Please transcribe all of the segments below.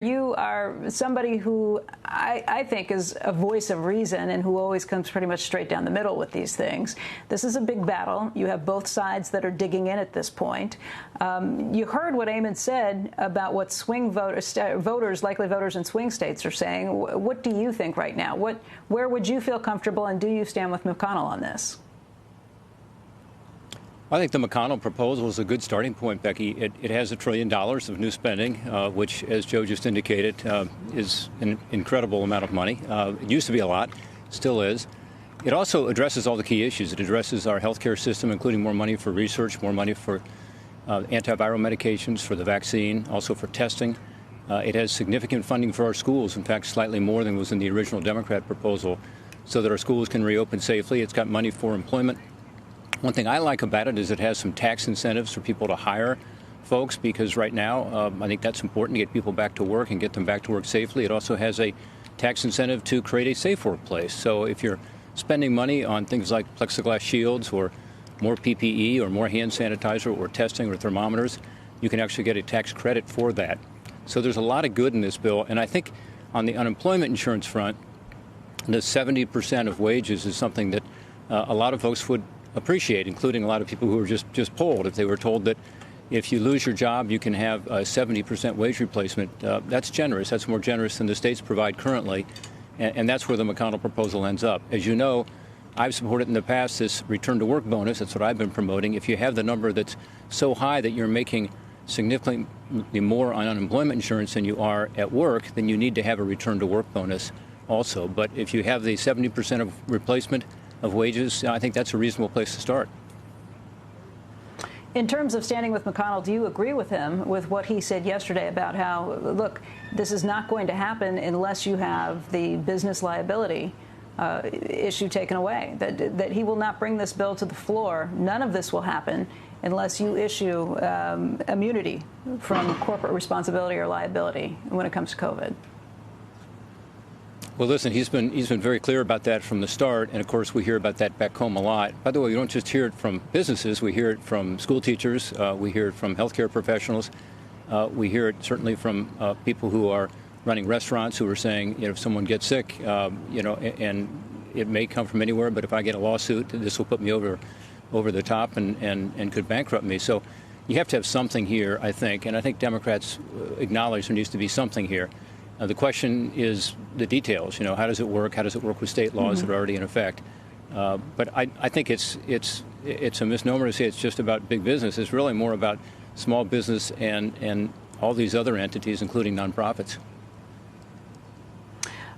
You are somebody who I think is a voice of reason and who always comes pretty much straight down the middle with these things. This is a big battle. You have both sides that are digging in at this point. You heard what Eamon said about what swing voters, likely voters in swing states are saying. What do you think right now? Where would you feel comfortable, and do you stand with McConnell on this? I think the McConnell proposal is a good starting point, Becky. It has $1 trillion of new spending, which, as Joe just indicated, is an incredible amount of money. It used to be a lot, still is. It also addresses all the key issues. It addresses our healthcare system, including more money for research, more money for antiviral medications, for the vaccine, also for testing. It has significant funding for our schools, in fact, slightly more than was in the original Democrat proposal, so that our schools can reopen safely. It's got money for employment. One thing I like about it is it has some tax incentives for people to hire folks, because right now I think that's important to get people back to work and get them back to work safely. It also has a tax incentive to create a safe workplace. So if you're spending money on things like plexiglass shields or more PPE or more hand sanitizer or testing or thermometers, you can actually get a tax credit for that. So there's a lot of good in this bill. And I think on the unemployment insurance front, the 70% of wages is something that a lot of folks would appreciate, including a lot of people who were just polled. If they were told that if you lose your job, you can have a 70% wage replacement, that's generous. That's more generous than the states provide currently. And that's where the McConnell proposal ends up. As you know, I've supported in the past this return to work bonus. That's what I've been promoting. If you have the number that's so high that you're making significantly more on unemployment insurance than you are at work, then you need to have a return to work bonus also. But if you have the 70% of replacement of wages, I think that's a reasonable place to start. In terms of standing with McConnell, do you agree with him with what he said yesterday about how, look, this is not going to happen unless you have the business liability issue taken away, that he will not bring this bill to the floor? None of this will happen unless you issue immunity from corporate responsibility or liability when it comes to COVID. Well, listen, he's been very clear about that from the start, and of course we hear about that back home a lot. By the way, we don't just hear it from businesses; we hear it from school teachers, we hear it from healthcare professionals, we hear it certainly from people who are running restaurants who are saying, if someone gets sick, and it may come from anywhere, but if I get a lawsuit, this will put me over the top and could bankrupt me. So you have to have something here, I think, and I think Democrats acknowledge there needs to be something here. The question is the details. How does it work? How does it work with state laws that are already in effect? But I think it's a misnomer to say it's just about big business. It's really more about small business and all these other entities, including nonprofits.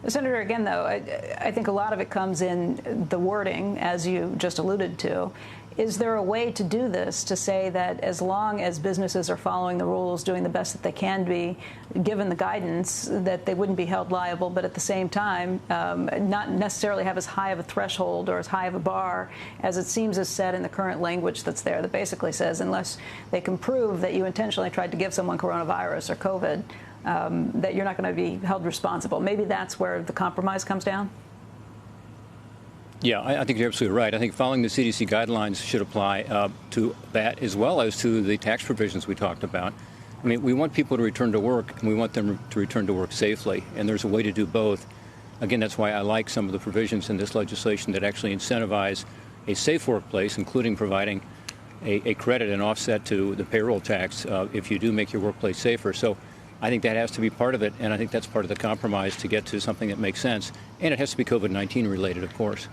Senator, again, though, I think a lot of it comes in the wording, as you just alluded to. Is there a way to do this, to say that as long as businesses are following the rules, doing the best that they can be, given the guidance, that they wouldn't be held liable, but at the same time not necessarily have as high of a threshold or as high of a bar as it seems is said in the current language that's there, that basically says unless they can prove that you intentionally tried to give someone coronavirus or COVID, that you're not going to be held responsible? Maybe that's where the compromise comes down? Yeah, I think you're absolutely right. I think following the CDC guidelines should apply to that as well as to the tax provisions we talked about. I mean, we want people to return to work, and we want them to return to work safely, and there's a way to do both. Again, that's why I like some of the provisions in this legislation that actually incentivize a safe workplace, including providing a credit and offset to the payroll tax if you do make your workplace safer. So I think that has to be part of it, and I think that's part of the compromise to get to something that makes sense. And it has to be COVID-19 related, of course.